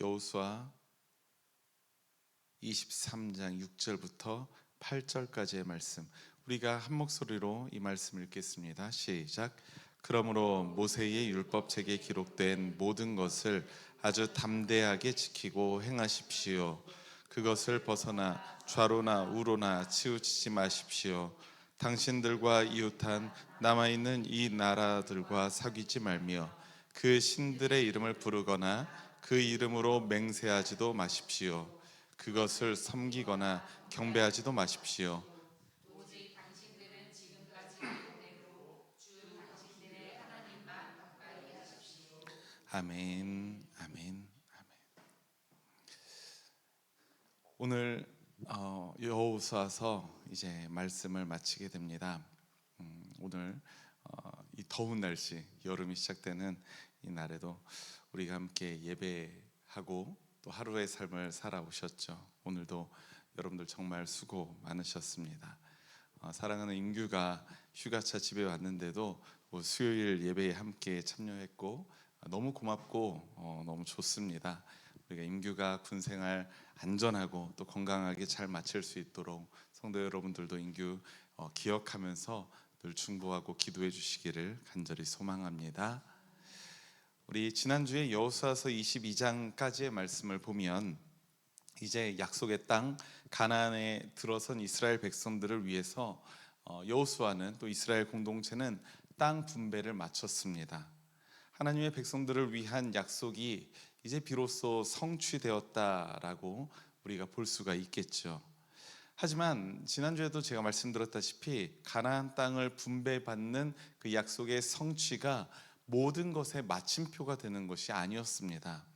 여호수아 23장 6절부터 8절까지의 말씀, 우리가 한 목소리로 이 말씀을 읽겠습니다. 시작. 그러므로 모세의 율법책에 기록된 모든 것을 아주 담대하게 지키고 행하십시오. 그것을 벗어나 좌로나 우로나 치우치지 마십시오. 당신들과 이웃한 남아있는 이 나라들과 사귀지 말며 그 신들의 이름을 부르거나 그 이름으로 맹세하지도 마십시오. 그것을 섬기거나 경배하지도 마십시오. 아멘, 아멘, 아멘. 오늘 여호수아서 이제 말씀을 마치게 됩니다. 오늘 이 더운 날씨, 여름이 시작되는 이 날에도 우리가 함께 예배하고 또 하루의 삶을 살아오셨죠. 오늘도 여러분들 정말 수고 많으셨습니다. 사랑하는 인규가 휴가차 집에 왔는데도 수요일 예배에 함께 참여했고 너무 고맙고 너무 좋습니다. 우리가 인규가 군생활 안전하고 또 건강하게 잘 마칠 수 있도록 성도 여러분들도 인규 기억하면서 늘 중보하고 기도해 주시기를 간절히 소망합니다. 우리 지난주에 여호수아서 22장까지의 말씀을 보면 이제 약속의 땅 가나안에 들어선 이스라엘 백성들을 위해서 여호수아는 또 이스라엘 공동체는 땅 분배를 마쳤습니다. 하나님의 백성들을 위한 약속이 이제 비로소 성취되었다라고 우리가 볼 수가 있겠죠. 하지만 지난주에도 제가 말씀드렸다시피 가나안 땅을 분배받는 그 약속의 성취가 모든 것의 마침표가 되는 것이 아니었습니다.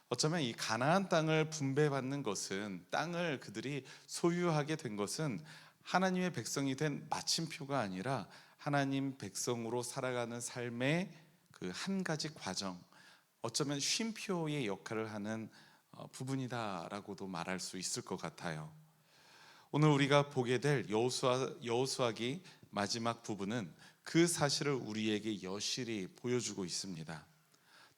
어쩌면 이 가나안 땅을 분배받는 것은, 땅을 그들이 소유하게 된 것은 하나님의 백성이 된 마침표가 아니라 하나님 백성으로 살아가는 삶의 그 한 가지 과정, 어쩌면 쉼표의 역할을 하는 부분이다라고도 말할 수 있을 것 같아요. 오늘 우리가 보게 될 여호수아기 마지막 부분은 그 사실을 우리에게 여실히 보여주고 있습니다.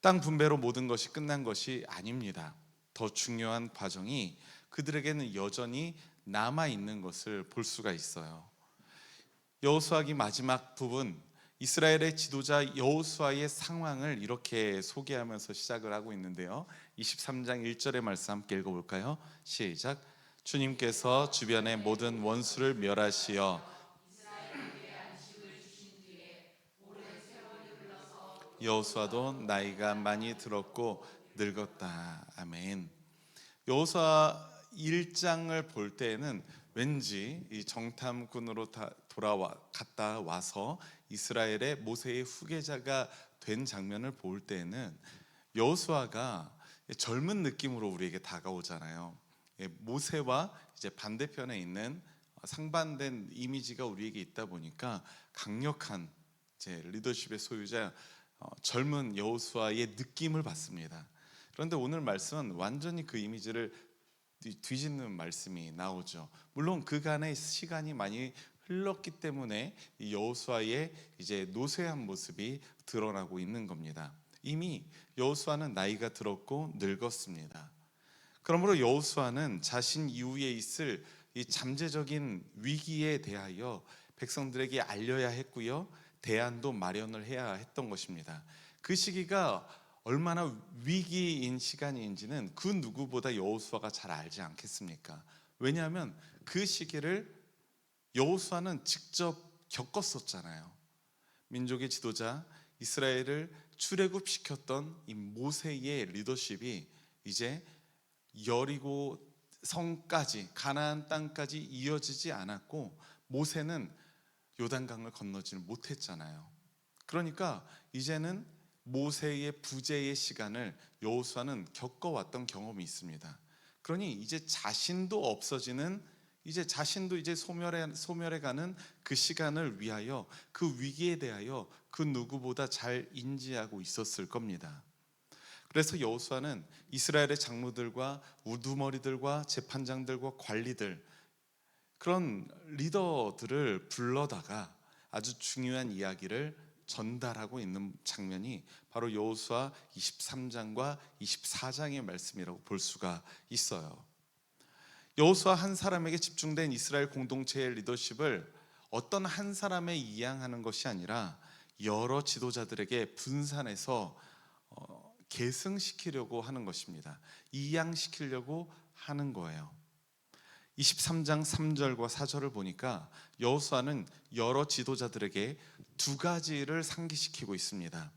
땅 분배로 모든 것이 끝난 것이 아닙니다. 더 중요한 과정이 그들에게는 여전히 남아 있는 것을 볼 수가 있어요. 여호수아기 마지막 부분, 이스라엘의 지도자 여호수아의 상황을 이렇게 소개하면서 시작을 하고 있는데요. 23장 1절의 말씀 함께 읽어볼까요? 시작. 주님께서 주변의 모든 원수를 멸하시어 여호수아도 나이가 많이 들었고 늙었다. 아멘. 여호수아 1장을 볼 때에는 왠지 이 정탐꾼으로 갔다 와서 이스라엘의 모세의 후계자가 된 장면을 볼 때는 여호수아가 젊은 느낌으로 우리에게 다가오잖아요. 모세와 이제 반대편에 있는 상반된 이미지가 우리에게 있다 보니까 강력한 이제 리더십의 소유자 젊은 여호수아의 느낌을 받습니다. 그런데 오늘 말씀은 완전히 그 이미지를 뒤집는 말씀이 나오죠. 물론 그간의 시간이 많이 흘렀기 때문에 이 여호수아의 이제 노쇠한 모습이 드러나고 있는 겁니다. 이미 여호수아는 나이가 들었고 늙었습니다. 그러므로 여호수아는 자신 이후에 있을 이 잠재적인 위기에 대하여 백성들에게 알려야 했고요, 대안도 마련을 해야 했던 것입니다. 그 시기가 얼마나 위기인 시간인지는 그 누구보다 여호수아가 잘 알지 않겠습니까? 왜냐하면 그 시기를 여호수아는 직접 겪었었잖아요. 민족의 지도자, 이스라엘을 출애굽시켰던 이 모세의 리더십이 이제 여리고 성까지, 가나안 땅까지 이어지지 않았고 모세는 요단강을 건너지를 못했잖아요. 그러니까 이제는 모세의 부재의 시간을 여호수아는 겪어왔던 경험이 있습니다. 그러니 이제 자신도 없어지는, 이제 자신도 이제 소멸해 가는 그 시간을 위하여, 그 위기에 대하여 그 누구보다 잘 인지하고 있었을 겁니다. 그래서 여호수아는 이스라엘의 장로들과 우두머리들과 재판장들과 관리들, 그런 리더들을 불러다가 아주 중요한 이야기를 전달하고 있는 장면이 바로 여호수아 23장과 24장의 말씀이라고 볼 수가 있어요. 여호수아 한 사람에게 집중된 이스라엘 공동체의 리더십을 어떤 한 사람에 이양하는 것이 아니라 여러 지도자들에게 분산해서 계승시키려고 하는 것입니다. 이양시키려고 하는 거예요. 23장 3절과 4절을 보니까 여호수아는 여러 지도자들에게 두 가지를 상기시키고 있습니다.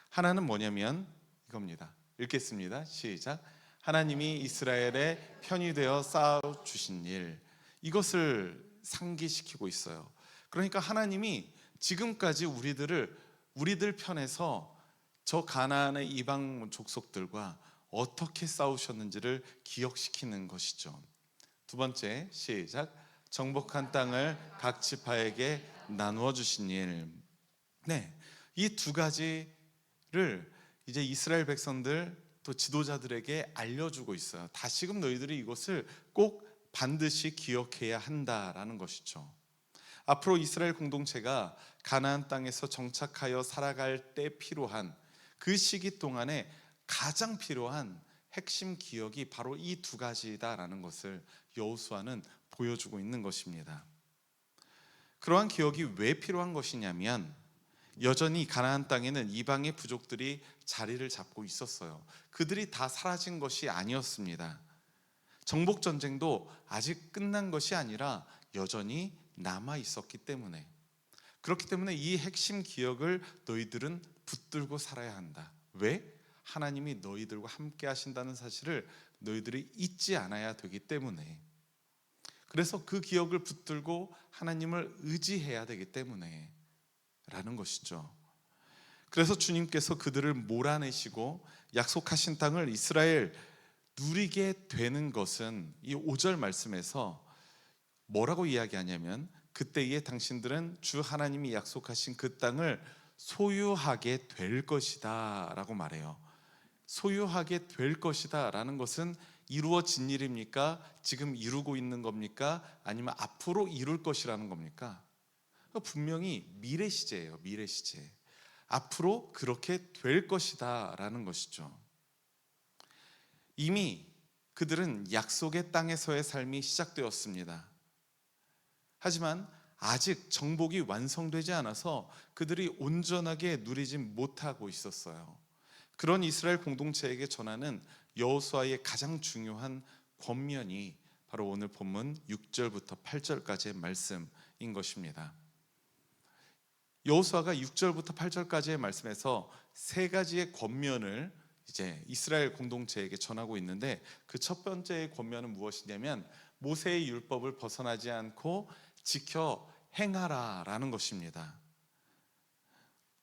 하나는 뭐냐면 이겁니다. 읽겠습니다. 시작. 하나님이 이스라엘의 편이 되어 쌓아 주신 일, 이것을 상기시키고 있어요. 그러니까 하나님이 지금까지 우리들 편에서 저 가나안의 이방 족속들과 어떻게 싸우셨는지를 기억시키는 것이죠. 두 번째, 시작. 정복한 땅을 각 지파에게 나누어 주신 일. 네, 이 두 가지를 이제 이스라엘 백성들 또 지도자들에게 알려주고 있어요. 다시금 너희들이 이것을 꼭 반드시 기억해야 한다라는 것이죠. 앞으로 이스라엘 공동체가 가나안 땅에서 정착하여 살아갈 때 필요한 그 시기 동안에 가장 필요한 핵심 기억이 바로 이 두 가지다라는 것을 여호수아는 보여주고 있는 것입니다. 그러한 기억이 왜 필요한 것이냐면 여전히 가나안 땅에는 이방의 부족들이 자리를 잡고 있었어요. 그들이 다 사라진 것이 아니었습니다. 정복 전쟁도 아직 끝난 것이 아니라 여전히 남아 있었기 때문에, 그렇기 때문에 이 핵심 기억을 너희들은 붙들고 살아야 한다. 왜? 하나님이 너희들과 함께 하신다는 사실을 너희들이 잊지 않아야 되기 때문에, 그래서 그 기억을 붙들고 하나님을 의지해야 되기 때문에 라는 것이죠. 그래서 주님께서 그들을 몰아내시고 약속하신 땅을 이스라엘 누리게 되는 것은 이 5절 말씀에서 뭐라고 이야기하냐면, 그때에 당신들은 주 하나님이 약속하신 그 땅을 소유하게 될 것이다 라고 말해요. 소유하게 될 것이다 라는 것은 이루어진 일입니까? 지금 이루고 있는 겁니까? 아니면 앞으로 이룰 것이라는 겁니까? 분명히 미래 시제예요. 미래 시제. 앞으로 그렇게 될 것이다 라는 것이죠. 이미 그들은 약속의 땅에서의 삶이 시작되었습니다. 하지만 아직 정복이 완성되지 않아서 그들이 온전하게 누리지 못하고 있었어요. 그런 이스라엘 공동체에게 전하는 여호수아의 가장 중요한 권면이 바로 오늘 본문 6절부터 8절까지의 말씀인 것입니다. 여호수아가 6절부터 8절까지의 말씀에서 세 가지의 권면을 이제 이스라엘 공동체에게 전하고 있는데, 그 첫 번째의 권면은 무엇이냐면 모세의 율법을 벗어나지 않고 지켜 행하라라는 것입니다.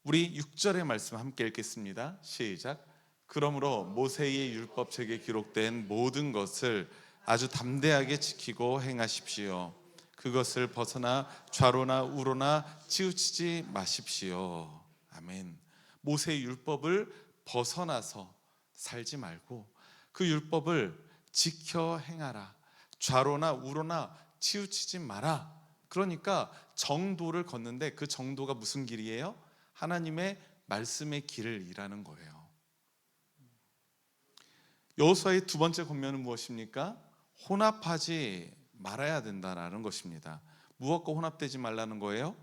우리 6절의 말씀 함께 읽겠습니다. 시작. 그러므로 모세의 율법책에 기록된 모든 것을 아주 담대하게 지키고 행하십시오. 그것을 벗어나 좌로나 우로나 치우치지 마십시오. 아멘. 모세의 율법을 벗어나서 살지 말고 그 율법을 지켜 행하라. 좌로나 우로나 치우치지 마라. 그러니까 정도를 걷는데 그 정도가 무슨 길이에요? 하나님의 말씀의 길을 일하는 거예요. 여호수아의 두 번째 권면은 무엇입니까? 혼합하지 말아야 된다라는 것입니다. 무엇과 혼합되지 말라는 거예요?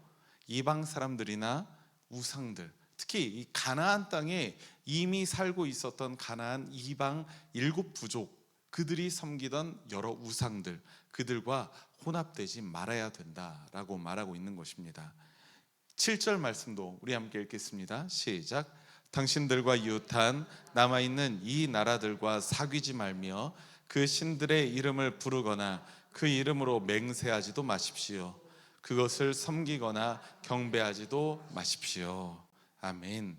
이방 사람들이나 우상들, 특히 이 가나안 땅에 이미 살고 있었던 가나안 이방 7부족, 그들이 섬기던 여러 우상들, 그들과 혼합되지 말아야 된다라고 말하고 있는 것입니다. 7절 말씀도 우리 함께 읽겠습니다. 시작. 당신들과 이웃한 남아있는 이 나라들과 사귀지 말며 그 신들의 이름을 부르거나 그 이름으로 맹세하지도 마십시오. 그것을 섬기거나 경배하지도 마십시오. 아멘.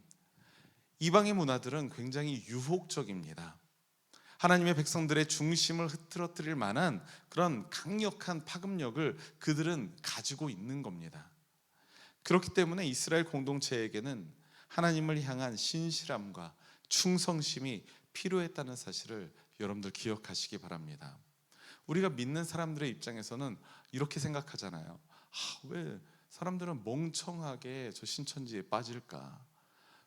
이방의 문화들은 굉장히 유혹적입니다. 하나님의 백성들의 중심을 흐트러뜨릴 만한 그런 강력한 파급력을 그들은 가지고 있는 겁니다. 그렇기 때문에 이스라엘 공동체에게는 하나님을 향한 신실함과 충성심이 필요했다는 사실을 여러분들 기억하시기 바랍니다. 우리가 믿는 사람들의 입장에서는 이렇게 생각하잖아요. 왜 사람들은 멍청하게 저 신천지에 빠질까?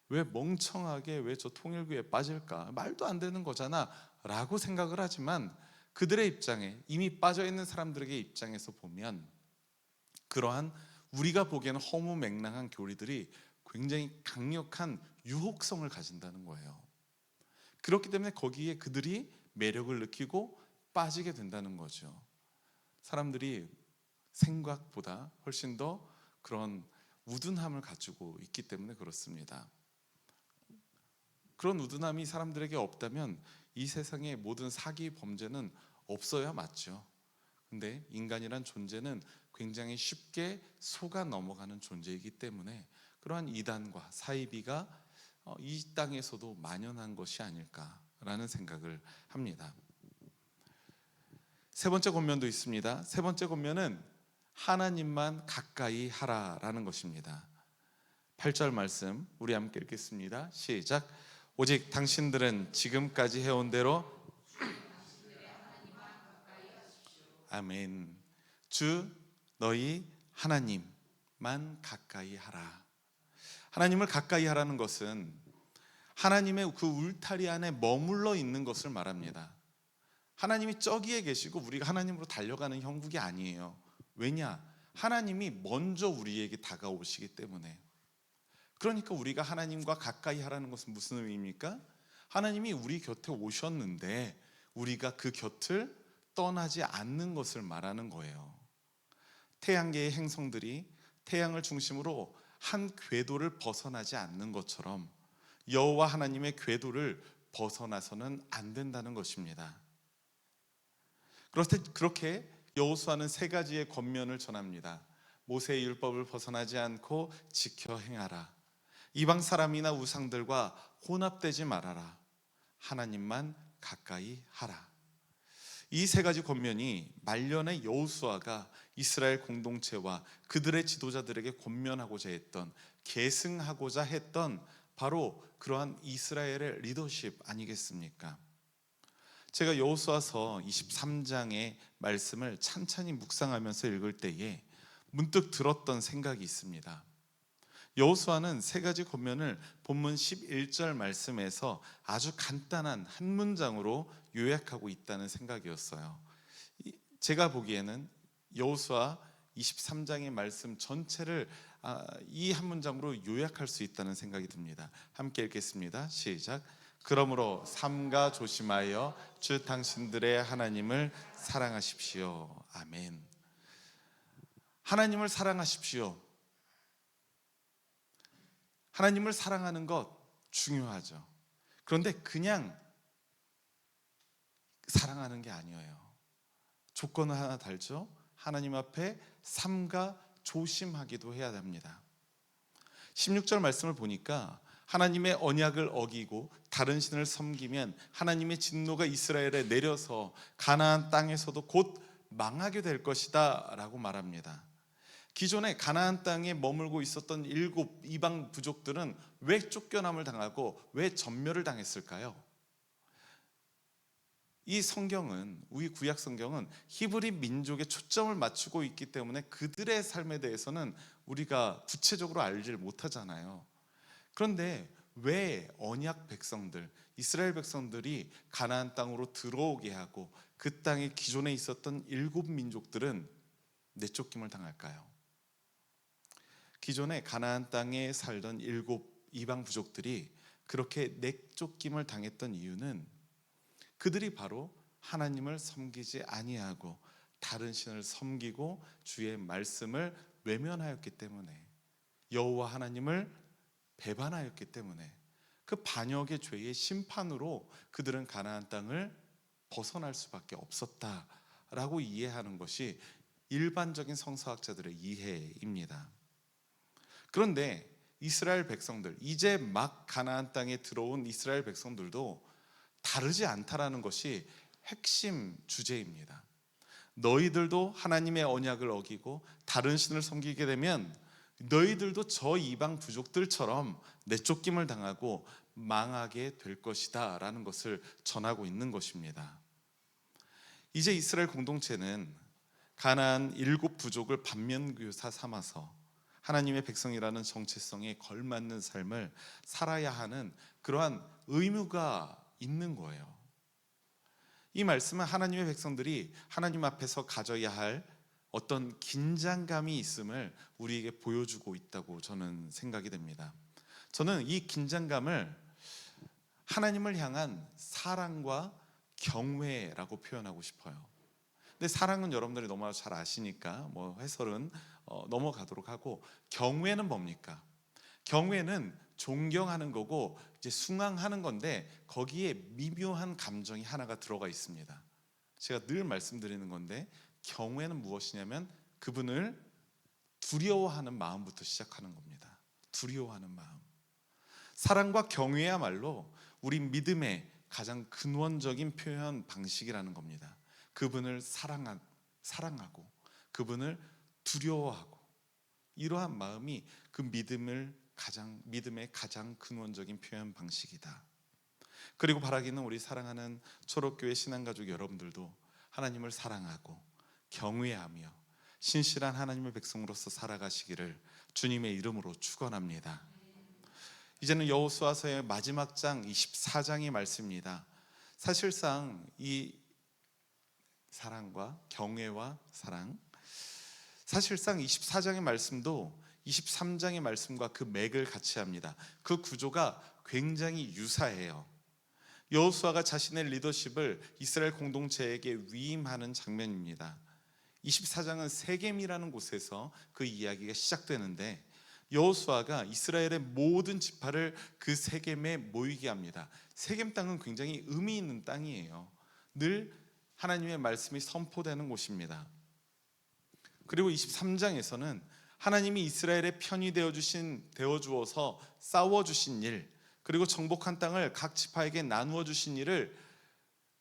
왜 멍청하게 왜 저 통일교에 빠질까? 말도 안 되는 거잖아 라고 생각을 하지만, 그들의 입장에, 이미 빠져있는 사람들에게 입장에서 보면 그러한 우리가 보기에는 허무맹랑한 교리들이 굉장히 강력한 유혹성을 가진다는 거예요. 그렇기 때문에 거기에 그들이 매력을 느끼고 빠지게 된다는 거죠. 사람들이 생각보다 훨씬 더 그런 우둔함을 가지고 있기 때문에 그렇습니다. 그런 우둔함이 사람들에게 없다면 이 세상의 모든 사기 범죄는 없어야 맞죠. 근데 인간이란 존재는 굉장히 쉽게 속아 넘어가는 존재이기 때문에 그러한 이단과 사이비가 이 땅에서도 만연한 것이 아닐까라는 생각을 합니다. 세 번째 권면도 있습니다. 세 번째 권면은 하나님만 가까이 하라라는 것입니다. 8절 말씀 우리 함께 읽겠습니다. 시작. 오직 당신들은 지금까지 해온 대로 아멘. 주 너희 하나님만 가까이 하라. 하나님을 가까이 하라는 것은 하나님의 그 울타리 안에 머물러 있는 것을 말합니다. 하나님이 저기에 계시고 우리가 하나님으로 달려가는 형국이 아니에요. 왜냐? 하나님이 먼저 우리에게 다가오시기 때문에. 그러니까 우리가 하나님과 가까이 하라는 것은 무슨 의미입니까? 하나님이 우리 곁에 오셨는데 우리가 그 곁을 떠나지 않는 것을 말하는 거예요. 태양계의 행성들이 태양을 중심으로 한 궤도를 벗어나지 않는 것처럼 여호와 하나님의 궤도를 벗어나서는 안 된다는 것입니다. 그렇게 여호수아는 세 가지의 권면을 전합니다. 모세의 율법을 벗어나지 않고 지켜 행하라. 이방 사람이나 우상들과 혼합되지 말아라. 하나님만 가까이 하라. 이 세 가지 권면이 말년의 여호수아가 이스라엘 공동체와 그들의 지도자들에게 권면하고자 했던, 계승하고자 했던 바로 그러한 이스라엘의 리더십 아니겠습니까? 제가 여호수아서 23장의 말씀을 찬찬히 묵상하면서 읽을 때에 문득 들었던 생각이 있습니다. 여호수아는 세 가지 권면을 본문 11절 말씀에서 아주 간단한 한 문장으로 요약하고 있다는 생각이었어요. 제가 보기에는 여호수아 23장의 말씀 전체를 이 한 문장으로 요약할 수 있다는 생각이 듭니다. 함께 읽겠습니다. 시작. 그러므로 삼가 조심하여 주 당신들의 하나님을 사랑하십시오. 아멘. 하나님을 사랑하십시오. 하나님을 사랑하는 것 중요하죠. 그런데 그냥 사랑하는 게 아니에요. 조건을 하나 달죠. 하나님 앞에 삼가 조심하기도 해야 됩니다. 16절 말씀을 보니까 하나님의 언약을 어기고 다른 신을 섬기면 하나님의 진노가 이스라엘에 내려서 가나안 땅에서도 곧 망하게 될 것이다 라고 말합니다. 기존에 가나안 땅에 머물고 있었던 7 이방 부족들은 왜 쫓겨남을 당하고 왜 전멸을 당했을까요? 이 성경은, 우리 구약 성경은 히브리 민족에 초점을 맞추고 있기 때문에 그들의 삶에 대해서는 우리가 구체적으로 알지를 못하잖아요. 그런데 왜 언약 백성들, 이스라엘 백성들이 가나안 땅으로 들어오게 하고 그 땅에 기존에 있었던 7 민족들은 내쫓김을 당할까요? 기존에 가나안 땅에 살던 7 이방 부족들이 그렇게 내쫓김을 당했던 이유는 그들이 바로 하나님을 섬기지 아니하고 다른 신을 섬기고 주의 말씀을 외면하였기 때문에, 여호와 하나님을 배반하였기 때문에 그 반역의 죄의 심판으로 그들은 가나안 땅을 벗어날 수밖에 없었다라고 이해하는 것이 일반적인 성서학자들의 이해입니다. 그런데 이스라엘 백성들, 이제 막 가나안 땅에 들어온 이스라엘 백성들도 다르지 않다라는 것이 핵심 주제입니다. 너희들도 하나님의 언약을 어기고 다른 신을 섬기게 되면 너희들도 저 이방 부족들처럼 내쫓김을 당하고 망하게 될 것이다 라는 것을 전하고 있는 것입니다. 이제 이스라엘 공동체는 가나안 7 부족을 반면교사 삼아서 하나님의 백성이라는 정체성에 걸맞는 삶을 살아야 하는 그러한 의무가 있는 거예요. 이 말씀은 하나님의 백성들이 하나님 앞에서 가져야 할 어떤 긴장감이 있음을 우리에게 보여주고 있다고 저는 생각이 됩니다. 저는 이 긴장감을 하나님을 향한 사랑과 경외라고 표현하고 싶어요. 근데 사랑은 여러분들이 너무 잘 아시니까 뭐 해설은 넘어가도록 하고, 경외는 뭡니까? 경외는 존경하는 거고 이제 숭앙하는 건데 거기에 미묘한 감정이 하나가 들어가 있습니다. 제가 늘 말씀드리는 건데, 경외는 무엇이냐면 그분을 두려워하는 마음부터 시작하는 겁니다. 두려워하는 마음. 사랑과 경외야말로 우리 믿음의 가장 근원적인 표현 방식이라는 겁니다. 그분을 사랑하고 그분을 두려워하고, 이러한 마음이 그 믿음의 가장 근원적인 표현 방식이다. 그리고 바라기는 우리 사랑하는 초록교회 신앙가족 여러분들도 하나님을 사랑하고 경외하며 신실한 하나님의 백성으로서 살아가시기를 주님의 이름으로 축원합니다. 이제는 여호수아서의 마지막 장 24장의 말씀입니다. 사실상 이 사랑과 경외와 사랑, 사실상 24장의 말씀도 23장의 말씀과 그 맥을 같이 합니다. 그 구조가 굉장히 유사해요. 여호수아가 자신의 리더십을 이스라엘 공동체에게 위임하는 장면입니다. 24장은 세겜이라는 곳에서 그 이야기가 시작되는데, 여호수아가 이스라엘의 모든 지파를 그 세겜에 모이게 합니다. 세겜 땅은 굉장히 의미 있는 땅이에요. 늘 하나님의 말씀이 선포되는 곳입니다. 그리고 23장에서는 하나님이 이스라엘의 편이 되어 주어서 싸워 주신 일, 그리고 정복한 땅을 각 지파에게 나누어 주신 일을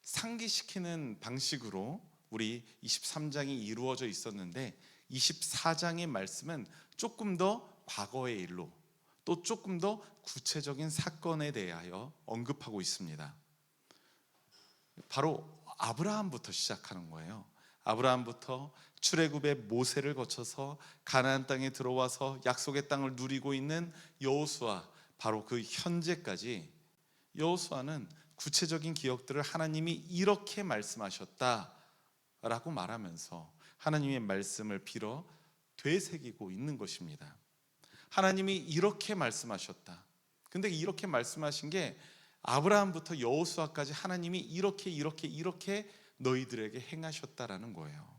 상기시키는 방식으로 우리 23장이 이루어져 있었는데, 24장의 말씀은 조금 더 과거의 일로, 또 조금 더 구체적인 사건에 대하여 언급하고 있습니다. 바로 아브라함부터 시작하는 거예요. 아브라함부터 출애굽의 모세를 거쳐서 가나안 땅에 들어와서 약속의 땅을 누리고 있는 여호수아, 바로 그 현재까지 여호수아는 구체적인 기억들을 하나님이 이렇게 말씀하셨다라고 말하면서 하나님의 말씀을 빌어 되새기고 있는 것입니다. 하나님이 이렇게 말씀하셨다. 근데 이렇게 말씀하신 게 아브라함부터 여호수아까지 하나님이 이렇게 너희들에게 행하셨다라는 거예요.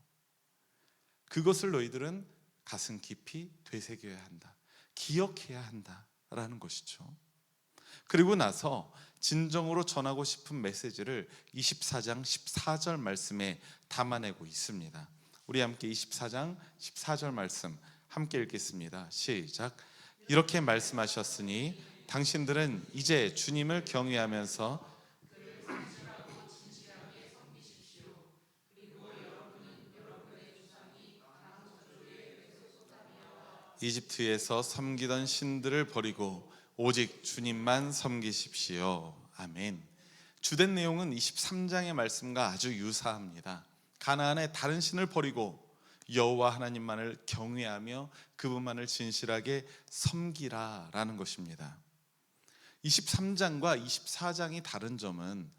그것을 너희들은 가슴 깊이 되새겨야 한다, 기억해야 한다라는 것이죠. 그리고 나서 진정으로 전하고 싶은 메시지를 24장 14절 말씀에 담아내고 있습니다. 우리 함께 24장 14절 말씀 함께 읽겠습니다. 시작. 이렇게 말씀하셨으니 당신들은 이제 주님을 경외하면서 이집트에서 섬기던 신들을 버리고 오직 주님만 섬기십시오. 아멘. 주된 내용은 23장의 말씀과 아주 유사합니다. 가나안의 다른 신을 버리고 여호와 하나님만을 경외하며 그분만을 진실하게 섬기라라는 것입니다. 23장과 24장이 다른 점은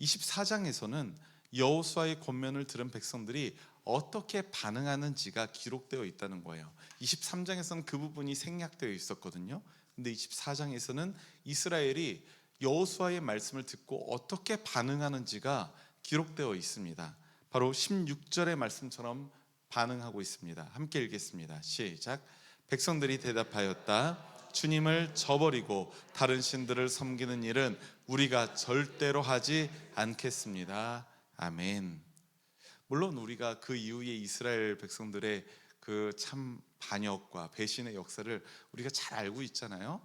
24장에서는 여호수아의 권면을 들은 백성들이 어떻게 반응하는지가 기록되어 있다는 거예요. 23장에서는 그 부분이 생략되어 있었거든요. 근데 24장에서는 이스라엘이 여호수아의 말씀을 듣고 어떻게 반응하는지가 기록되어 있습니다. 바로 16절의 말씀처럼 반응하고 있습니다. 함께 읽겠습니다. 시작. 백성들이 대답하였다. 주님을 저버리고 다른 신들을 섬기는 일은 우리가 절대로 하지 않겠습니다. 아멘. 물론 우리가 그 이후에 이스라엘 백성들의 그 참 반역과 배신의 역사를 우리가 잘 알고 있잖아요.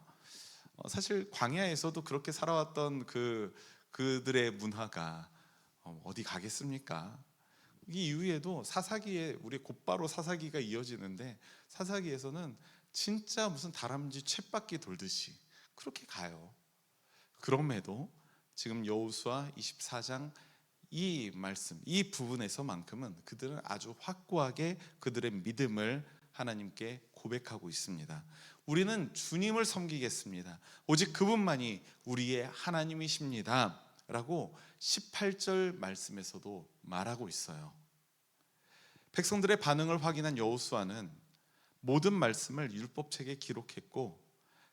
사실 광야에서도 그렇게 살아왔던 그들의 문화가 어디 가겠습니까? 이 이후에도 사사기에 우리 곧바로 사사기가 이어지는데, 사사기에서는 진짜 무슨 다람쥐 쳇바퀴 돌듯이 그렇게 가요. 그럼에도 지금 여호수아 24장 이 말씀, 이 부분에서만큼은 그들은 아주 확고하게 그들의 믿음을 하나님께 고백하고 있습니다. 우리는 주님을 섬기겠습니다. 오직 그분만이 우리의 하나님이십니다 라고 18절 말씀에서도 말하고 있어요. 백성들의 반응을 확인한 여호수아는 모든 말씀을 율법책에 기록했고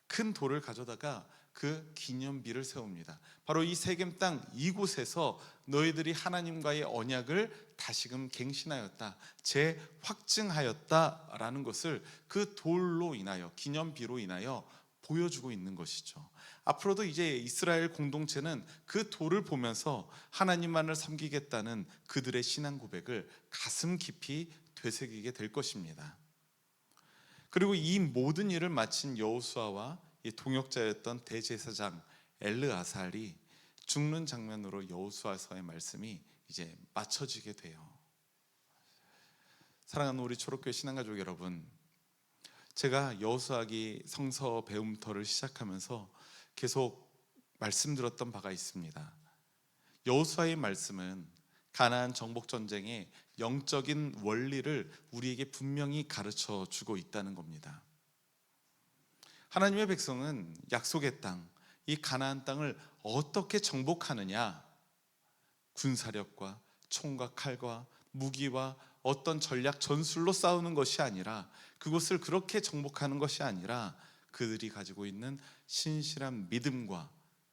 큰 돌을 가져다가 그 기념비를 세웁니다. 바로 이 세겜 땅 이곳에서 너희들이 하나님과의 언약을 다시금 갱신하였다, 재확증하였다라는 것을 그 돌로 인하여, 기념비로 인하여 보여주고 있는 것이죠. 앞으로도 이제 이스라엘 공동체는 그 돌을 보면서 하나님만을 섬기겠다는 그들의 신앙 고백을 가슴 깊이 되새기게 될 것입니다. 그리고 이 모든 일을 마친 여호수아와 이 동역자였던 대제사장 엘르아살이 죽는 장면으로 여호수아서의 말씀이 이제 맞춰지게 돼요. 사랑하는 우리 초록교회 신앙가족 여러분, 제가 여호수아기 성서 배움터를 시작하면서 계속 말씀드렸던 바가 있습니다. 여호수아의 말씀은 가나안 정복 전쟁의 영적인 원리를 우리에게 분명히 가르쳐 주고 있다는 겁니다. 하나님의 백성은 약속의 땅, 이 가나안 땅을 어떻게 정복하느냐, 군사력과 총과 칼과 무기와 어떤 전략 전술로 싸우는 것이 아니라, 그곳을 그렇게 정복하는 것이 아니라 그들이 가지고 있는 신실한 믿음과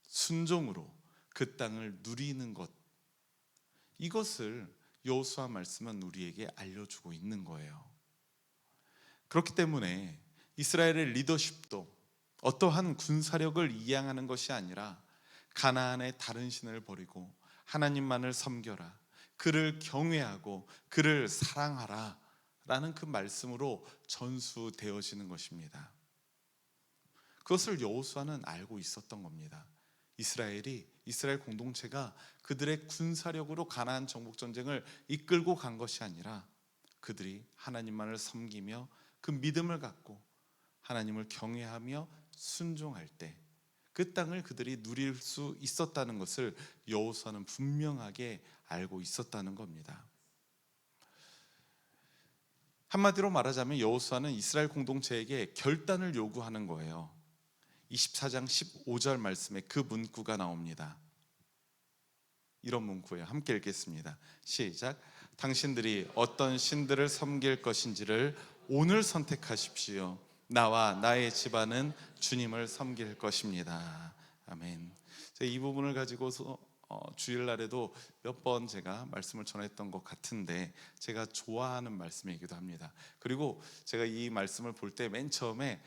순종으로 그 땅을 누리는 것, 이것을 여호수아 말씀은 우리에게 알려주고 있는 거예요. 그렇기 때문에 이스라엘의 리더십도 어떠한 군사력을 이양하는 것이 아니라 가나안의 다른 신을 버리고 하나님만을 섬겨라, 그를 경외하고 그를 사랑하라 라는 그 말씀으로 전수되어지는 것입니다. 그것을 여호수아는 알고 있었던 겁니다. 이스라엘 공동체가 그들의 군사력으로 가나안 정복 전쟁을 이끌고 간 것이 아니라 그들이 하나님만을 섬기며 그 믿음을 갖고 하나님을 경외하며 순종할 때 그 땅을 그들이 누릴 수 있었다는 것을 여호수아는 분명하게 알고 있었다는 겁니다. 한마디로 말하자면 여호수아는 이스라엘 공동체에게 결단을 요구하는 거예요. 24장 15절 말씀에 그 문구가 나옵니다. 이런 문구예요. 함께 읽겠습니다. 시작. 당신들이 어떤 신들을 섬길 것인지를 오늘 선택하십시오. 나와 나의 집안은 주님을 섬길 것입니다. 아멘. 이 부분을 가지고서 주일날에도 몇 번 제가 말씀을 전했던 것 같은데 제가 좋아하는 말씀이기도 합니다. 그리고 제가 이 말씀을 볼 때 맨 처음에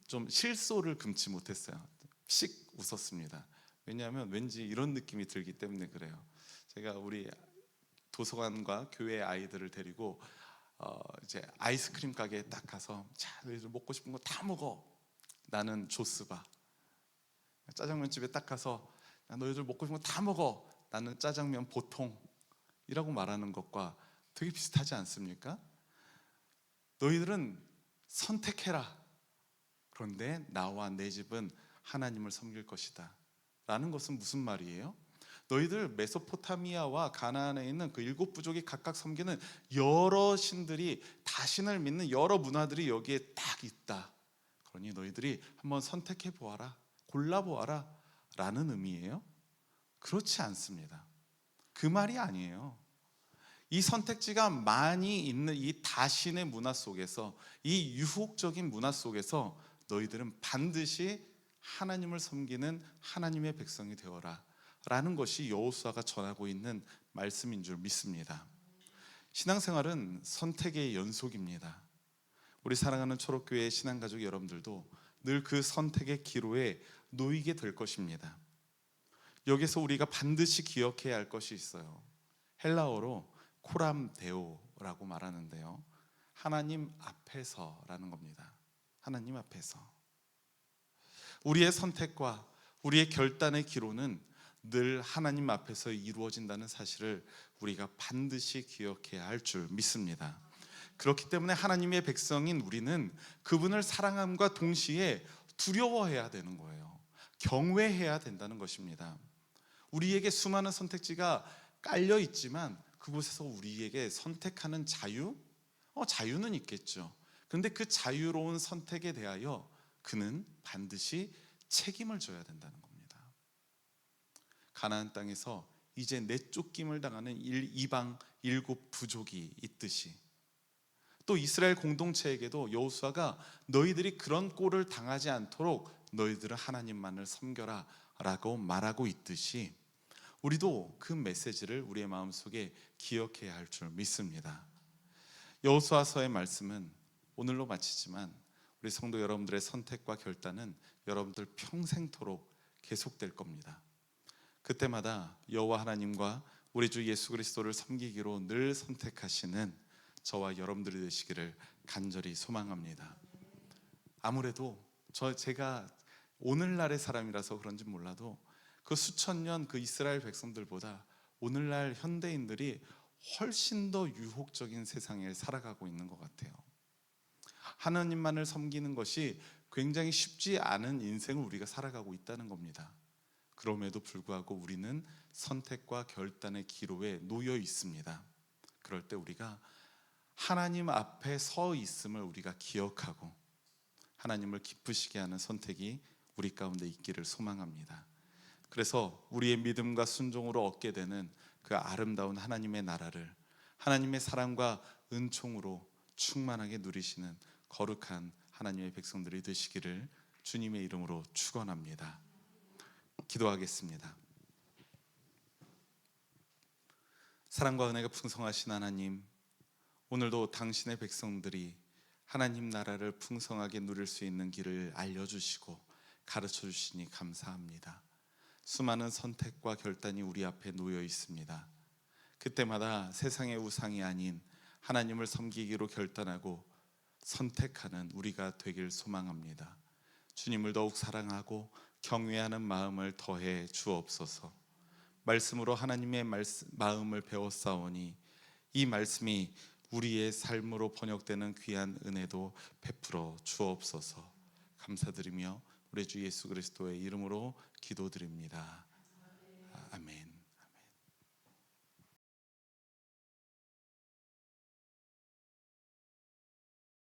좀 실소를 금치 못했어요. 씩 웃었습니다. 왜냐하면 왠지 이런 느낌이 들기 때문에 그래요. 제가 우리 도서관과 교회 아이들을 데리고 이제 아이스크림 가게에 딱 가서, 자, 너희들 먹고 싶은 거 다 먹어. 나는 조스바. 짜장면 집에 딱 가서, 야, 너희들 먹고 싶은 거 다 먹어. 나는 짜장면 보통. 이라고 말하는 것과 되게 비슷하지 않습니까? 너희들은 선택해라. 그런데 나와 내 집은 하나님을 섬길 것이다 라는 것은 무슨 말이에요? 너희들 메소포타미아와 가나안에 있는 그 7부족이 각각 섬기는 여러 신들이, 다신을 믿는 여러 문화들이 여기에 딱 있다. 그러니 너희들이 한번 선택해 보아라, 골라 보아라 라는 의미예요? 그렇지 않습니다. 그 말이 아니에요. 이 선택지가 많이 있는 이 다신의 문화 속에서, 이 유혹적인 문화 속에서 너희들은 반드시 하나님을 섬기는 하나님의 백성이 되어라 라는 것이 여호수아가 전하고 있는 말씀인 줄 믿습니다. 신앙생활은 선택의 연속입니다. 우리 사랑하는 초록교회 신앙가족 여러분들도 늘 그 선택의 기로에 놓이게 될 것입니다. 여기서 우리가 반드시 기억해야 할 것이 있어요. 헬라어로 코람데오라고 말하는데요, 하나님 앞에서라는 겁니다. 하나님 앞에서. 우리의 선택과 우리의 결단의 기로는 늘 하나님 앞에서 이루어진다는 사실을 우리가 반드시 기억해야 할 줄 믿습니다. 그렇기 때문에 하나님의 백성인 우리는 그분을 사랑함과 동시에 두려워해야 되는 거예요. 경외해야 된다는 것입니다. 우리에게 수많은 선택지가 깔려 있지만 그곳에서 우리에게 선택하는 자유는 있겠죠. 그런데 그 자유로운 선택에 대하여 그는 반드시 책임을 져야 된다는 겁니다. 가나안 땅에서 이제 내쫓김을 당하는 이방 7부족이 있듯이 또 이스라엘 공동체에게도 여호수아가 너희들이 그런 꼴을 당하지 않도록 너희들은 하나님만을 섬겨라 라고 말하고 있듯이 우리도 그 메시지를 우리의 마음속에 기억해야 할 줄 믿습니다. 여호수아서의 말씀은 오늘로 마치지만 우리 성도 여러분들의 선택과 결단은 여러분들 평생토록 계속될 겁니다. 그때마다 여호와 하나님과 우리 주 예수 그리스도를 섬기기로 늘 선택하시는 저와 여러분들이 되시기를 간절히 소망합니다. 아무래도 제가 오늘날의 사람이라서 그런지 몰라도 그 수천 년 그 이스라엘 백성들보다 오늘날 현대인들이 훨씬 더 유혹적인 세상에 살아가고 있는 것 같아요. 하나님만을 섬기는 것이 굉장히 쉽지 않은 인생을 우리가 살아가고 있다는 겁니다. 그럼에도 불구하고 우리는 선택과 결단의 기로에 놓여 있습니다. 그럴 때 우리가 하나님 앞에 서 있음을 우리가 기억하고 하나님을 기쁘시게 하는 선택이 우리 가운데 있기를 소망합니다. 그래서 우리의 믿음과 순종으로 얻게 되는 그 아름다운 하나님의 나라를 하나님의 사랑과 은총으로 충만하게 누리시는 거룩한 하나님의 백성들이 되시기를 주님의 이름으로 축원합니다. 기도하겠습니다. 사랑과 은혜가 풍성하신 하나님, 오늘도 당신의 백성들이 하나님 나라를 풍성하게 누릴 수 있는 길을 알려주시고 가르쳐 주시니 감사합니다. 수많은 선택과 결단이 우리 앞에 놓여 있습니다. 그때마다 세상의 우상이 아닌 하나님을 섬기기로 결단하고 선택하는 우리가 되길 소망합니다. 주님을 더욱 사랑하고 경외하는 마음을 더해 주옵소서. 말씀으로 하나님의 마음을 배웠사오니 이 말씀이 우리의 삶으로 번역되는 귀한 은혜도 베풀어 주옵소서. 감사드리며 우리 주 예수 그리스도의 이름으로 기도드립니다. 아멘.